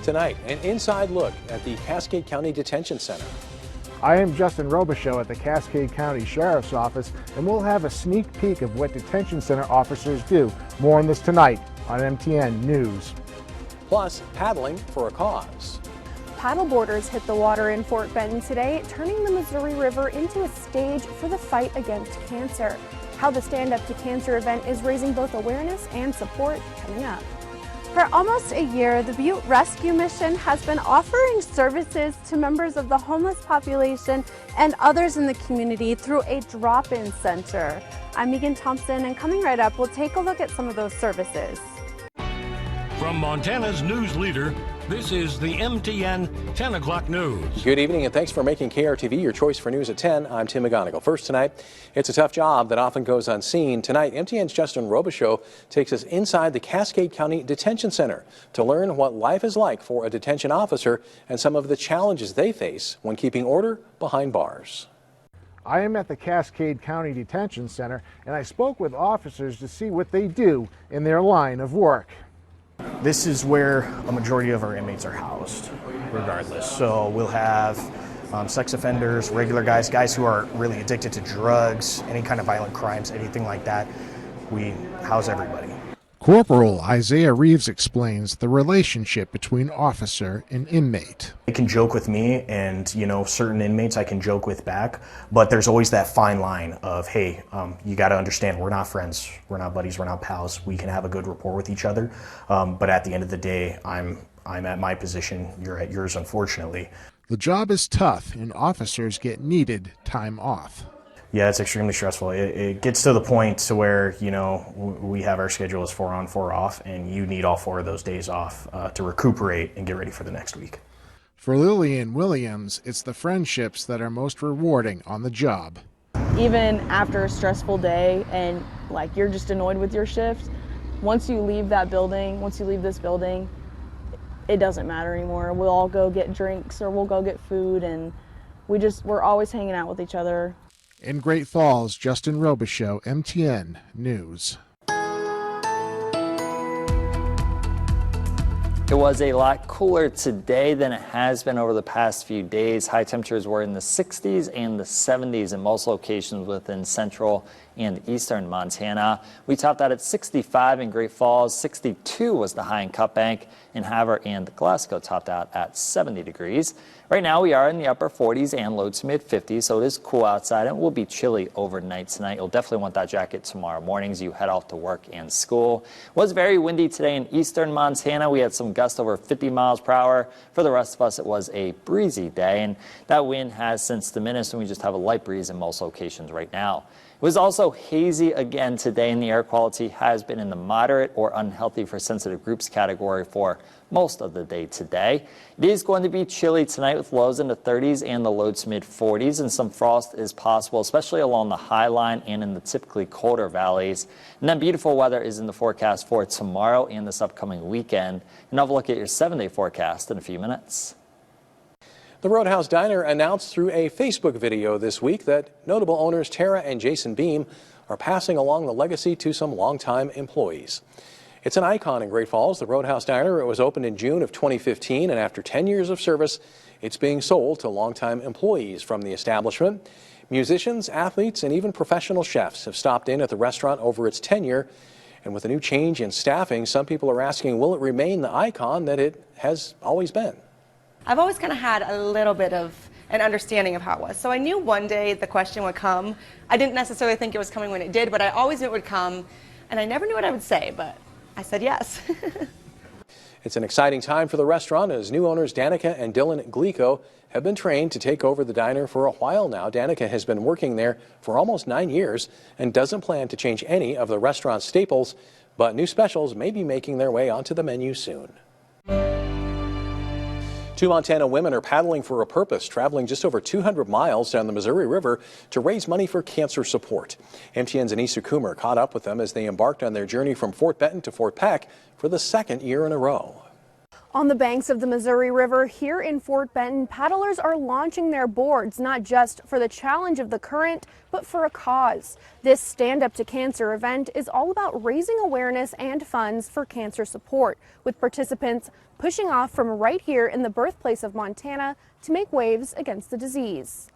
Tonight, an inside look at the Cascade County Detention Center. I am Justin Robichaux at the Cascade County Sheriff's Office, and we'll have a sneak peek of what detention center officers do. More on this tonight on MTN News. Plus, paddling for a cause. Paddleboarders hit the water in Fort Benton today, turning the Missouri River into a stage for the fight against cancer. How the Stand Up to Cancer event is raising both awareness and support coming up. For almost a year, the Butte Rescue Mission has been offering services to members of the homeless population and others in the community through a drop-in center. I'm Megan Thompson, and coming right up, we'll take a look at some of those services. From Montana's news leader, this is the MTN 10 o'clock news. Good evening, and thanks for making KRTV your choice for news at 10. I'm Tim McGonigal. First tonight, it's a tough job that often goes unseen. Tonight, MTN's Justin Robichaux takes us inside the Cascade County Detention Center to learn what life is like for a detention officer and some of the challenges they face when keeping order behind bars. I am at the Cascade County Detention Center, and I spoke with officers to see what they do in their line of work. This is where a majority of our inmates are housed, regardless. So we'll have sex offenders, regular guys who are really addicted to drugs, any kind of violent crimes, anything like that. We house everybody. Corporal Isaiah Reeves explains the relationship between officer and inmate. They can joke with me, and certain inmates I can joke with back, but there's always that fine line of, hey, you got to understand, we're not friends, we're not buddies, we're not pals. We can have a good rapport with each other, but at the end of the day, I'm at my position, you're at yours, unfortunately. The job is tough, and officers get needed time off. Yeah, it's extremely stressful. It gets to the point to where, we have our schedule as 4 on, 4 off, and you need all 4 of those days off to recuperate and get ready for the next week. For Lillian Williams, it's the friendships that are most rewarding on the job. Even after a stressful day and you're just annoyed with your shift, once you leave that building, once you leave this building, it doesn't matter anymore. We'll all go get drinks or we'll go get food, and we're always hanging out with each other. In Great Falls, Justin Robichaux, MTN News. It was a lot cooler today than it has been over the past few days. High temperatures were in the 60s and the 70s in most locations within central and eastern Montana. We topped out at 65 in Great Falls, 62 was the high in Cut Bank, and Havre and Glasgow topped out at 70 degrees. Right now we are in the upper 40s and low to mid 50s, so it is cool outside and it will be chilly overnight tonight. You'll definitely want that jacket tomorrow morning as you head off to work and school. It was very windy today in eastern Montana. We had some gusts over 50 miles per hour. For the rest of us, it was a breezy day, and that wind has since diminished, and we just have a light breeze in most locations right now. It was also hazy again today, and the air quality has been in the moderate or unhealthy for sensitive groups category for most of the day today. It is going to be chilly tonight with lows in the 30s and the low to mid 40s, and some frost is possible, especially along the high line and in the typically colder valleys. And then beautiful weather is in the forecast for tomorrow and this upcoming weekend. And I'll have a look at your 7-day forecast in a few minutes. The Roadhouse Diner announced through a Facebook video this week that notable owners Tara and Jason Beam are passing along the legacy to some longtime employees. It's an icon in Great Falls, the Roadhouse Diner. It was opened in June of 2015, and after 10 years of service, it's being sold to longtime employees from the establishment. Musicians, athletes, and even professional chefs have stopped in at the restaurant over its tenure. And with a new change in staffing, some people are asking, will it remain the icon that it has always been? I've always kind of had a little bit of an understanding of how it was. So I knew one day the question would come. I didn't necessarily think it was coming when it did, but I always knew it would come. And I never knew what I would say, but I said yes. It's an exciting time for the restaurant as new owners Danica and Dylan Glico have been trained to take over the diner for a while now. Danica has been working there for almost 9 years and doesn't plan to change any of the restaurant's staples, but new specials may be making their way onto the menu soon. 2 Montana women are paddling for a purpose, traveling just over 200 miles down the Missouri River to raise money for cancer support. MTN's Anissa Coomer caught up with them as they embarked on their journey from Fort Benton to Fort Peck for the 2nd year in a row. On the banks of the Missouri River here in Fort Benton, paddlers are launching their boards not just for the challenge of the current, but for a cause. This Stand Up to Cancer event is all about raising awareness and funds for cancer support, with participants pushing off from right here in the birthplace of Montana to make waves against the disease.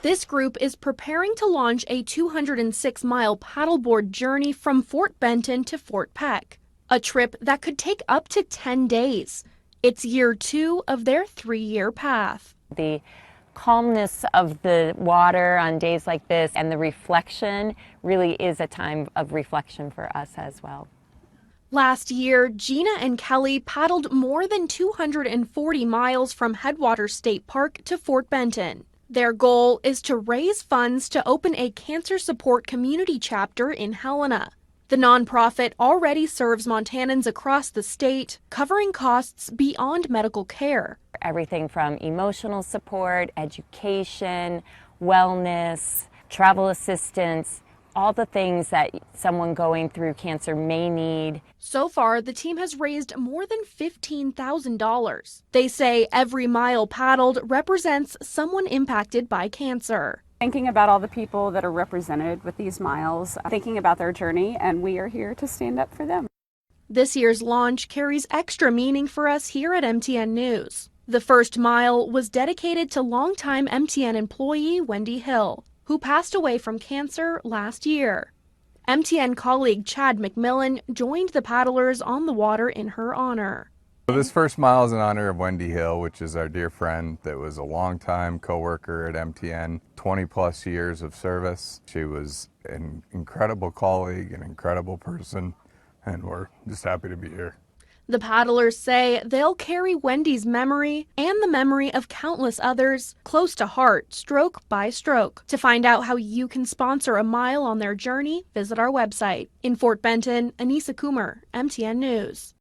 This group is preparing to launch a 206-mile paddleboard journey from Fort Benton to Fort Peck. A trip that could take up to 10 days. It's year 2 of their 3-year path. The calmness of the water on days like this and the reflection really is a time of reflection for us as well. Last year, Gina and Kelly paddled more than 240 miles from Headwaters State Park to Fort Benton. Their goal is to raise funds to open a cancer support community chapter in Helena. The nonprofit already serves Montanans across the state, covering costs beyond medical care. Everything from emotional support, education, wellness, travel assistance, all the things that someone going through cancer may need. So far, the team has raised more than $15,000. They say every mile paddled represents someone impacted by cancer. Thinking about all the people that are represented with these miles, thinking about their journey, and we are here to stand up for them. This year's launch carries extra meaning for us here at MTN News. The first mile was dedicated to longtime MTN employee Wendy Hill, who passed away from cancer last year. MTN colleague Chad McMillan joined the paddlers on the water in her honor. This first mile is in honor of Wendy Hill, which is our dear friend that was a longtime co-worker at MTN, 20 plus years of service. She was an incredible colleague, an incredible person, and we're just happy to be here. The paddlers say they'll carry Wendy's memory and the memory of countless others close to heart, stroke by stroke. To find out how you can sponsor a mile on their journey, visit our website. In Fort Benton, Anissa Coomer, MTN News.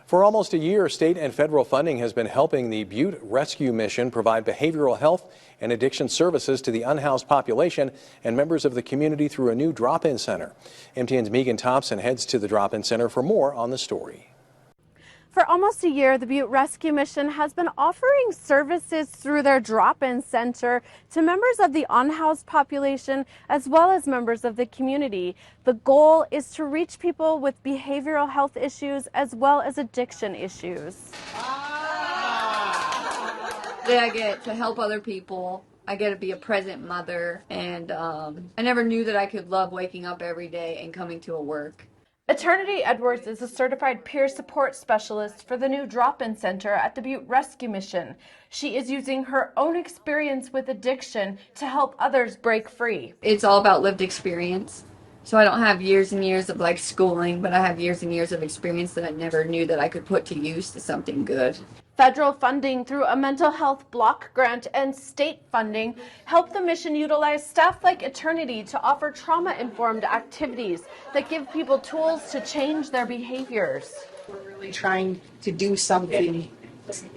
For almost a year, state and federal funding has been helping the Butte Rescue Mission provide behavioral health and addiction services to the unhoused population and members of the community through a new drop-in center. MTN's Megan Thompson heads to the drop-in center for more on the story. For almost a year, the Butte Rescue Mission has been offering services through their drop-in center to members of the unhoused population as well as members of the community. The goal is to reach people with behavioral health issues as well as addiction issues. I get to help other people. I get to be a present mother, and I never knew that I could love waking up every day and coming to work. Eternity Edwards is a certified peer support specialist for the new drop-in center at the Butte Rescue Mission. She is using her own experience with addiction to help others break free. It's all about lived experience. So I don't have years and years of schooling, but I have years and years of experience that I never knew that I could put to use to something good. Federal funding through a mental health block grant and state funding help the mission utilize staff like Eternity to offer trauma-informed activities that give people tools to change their behaviors. We're really trying to do something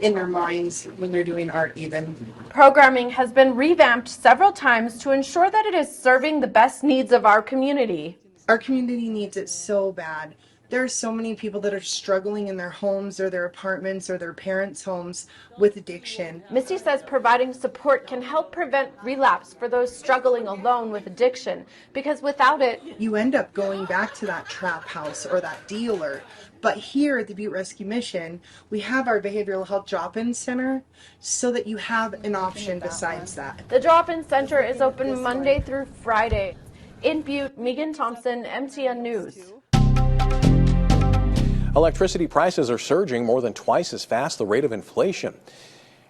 in their minds when they're doing art even. Programming has been revamped several times to ensure that it is serving the best needs of our community. Our community needs it so bad. There are so many people that are struggling in their homes or their apartments or their parents' homes with addiction. Misty says providing support can help prevent relapse for those struggling alone with addiction, because without it, you end up going back to that trap house or that dealer. But here at the Butte Rescue Mission, we have our behavioral health drop-in center so that you have an option besides that. The drop-in center is open Monday through Friday. In Butte, Megan Thompson, MTN News. Electricity prices are surging more than twice as fast the rate of inflation.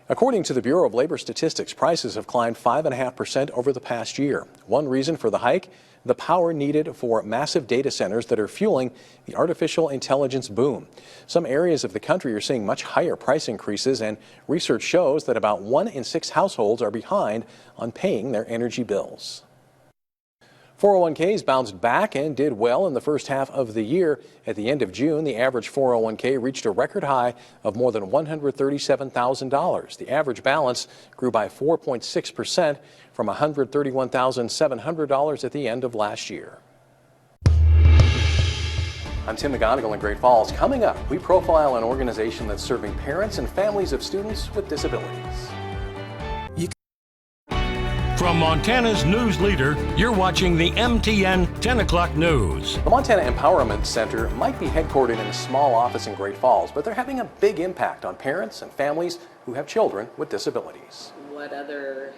According to the Bureau of Labor Statistics, prices have climbed 5.5% over the past year. One reason for the hike, the power needed for massive data centers that are fueling the artificial intelligence boom. Some areas of the country are seeing much higher price increases, and research shows that about 1 in 6 households are behind on paying their energy bills. 401ks bounced back and did well in the first half of the year. At the end of June, the average 401k reached a record high of more than $137,000. The average balance grew by 4.6% from $131,700 at the end of last year. I'm Tim McGonigal in Great Falls. Coming up, we profile an organization that's serving parents and families of students with disabilities. From Montana's news leader, you're watching the MTN 10 o'clock news. The Montana Empowerment Center might be headquartered in a small office in Great Falls, but they're having a big impact on parents and families who have children with disabilities. What other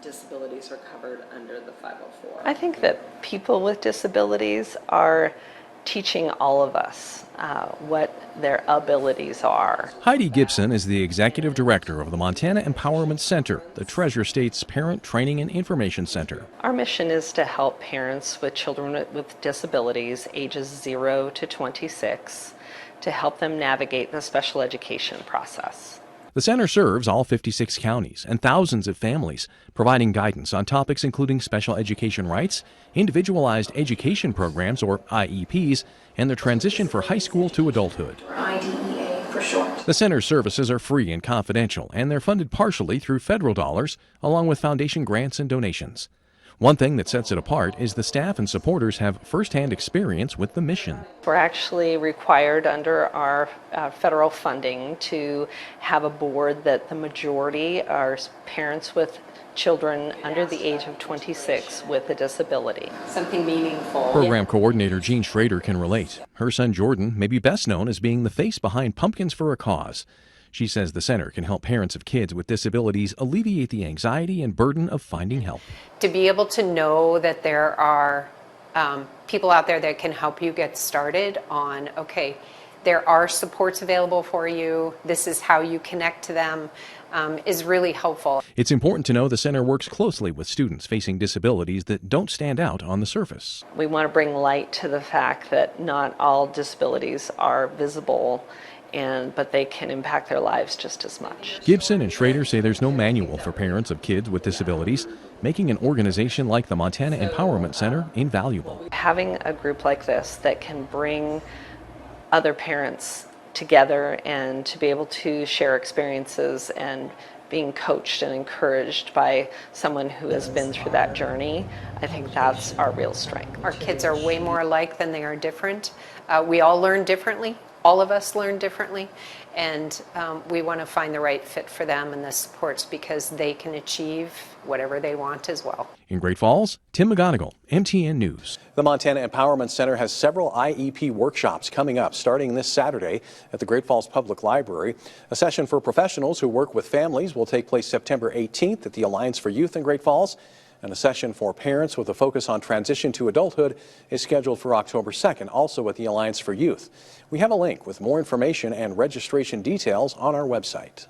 disabilities are covered under the 504? I think that people with disabilities are teaching all of us what their abilities are. Heidi Gibson is the executive director of the Montana Empowerment Center, the Treasure State's parent training and information center. Our mission is to help parents with children with disabilities ages 0 to 26 to help them navigate the special education process. The center serves all 56 counties and thousands of families, providing guidance on topics including special education rights, individualized education programs or IEPs, and the transition for high school to adulthood. IDEA for short. The center's services are free and confidential, and they're funded partially through federal dollars, along with foundation grants and donations. One thing that sets it apart is the staff and supporters have firsthand experience with the mission. We're actually required under our federal funding to have a board that the majority are parents with children under the age of 26 with a disability. Something meaningful. Program coordinator Jean Schrader can relate. Her son Jordan may be best known as being the face behind Pumpkins for a Cause. She says the center can help parents of kids with disabilities alleviate the anxiety and burden of finding help. To be able to know that there are people out there that can help you get started on, okay, there are supports available for you, this is how you connect to them, is really helpful. It's important to know the center works closely with students facing disabilities that don't stand out on the surface. We want to bring light to the fact that not all disabilities are visible, but they can impact their lives just as much. Gibson and Schrader say there's no manual for parents of kids with disabilities, making an organization like the Montana Empowerment Center invaluable. Having a group like this that can bring other parents together and to be able to share experiences and being coached and encouraged by someone who has been through that journey, I think that's our real strength. Our kids are way more alike than they are different. We all learn differently. All of us learn differently, and we want to find the right fit for them and the supports because they can achieve whatever they want as well. In Great Falls, Tim McGonigal, MTN News. The Montana Empowerment Center has several IEP workshops coming up starting this Saturday at the Great Falls Public Library. A session for professionals who work with families will take place September 18th at the Alliance for Youth in Great Falls. And a session for parents with a focus on transition to adulthood is scheduled for October 2nd, also at the Alliance for Youth. We have a link with more information and registration details on our website.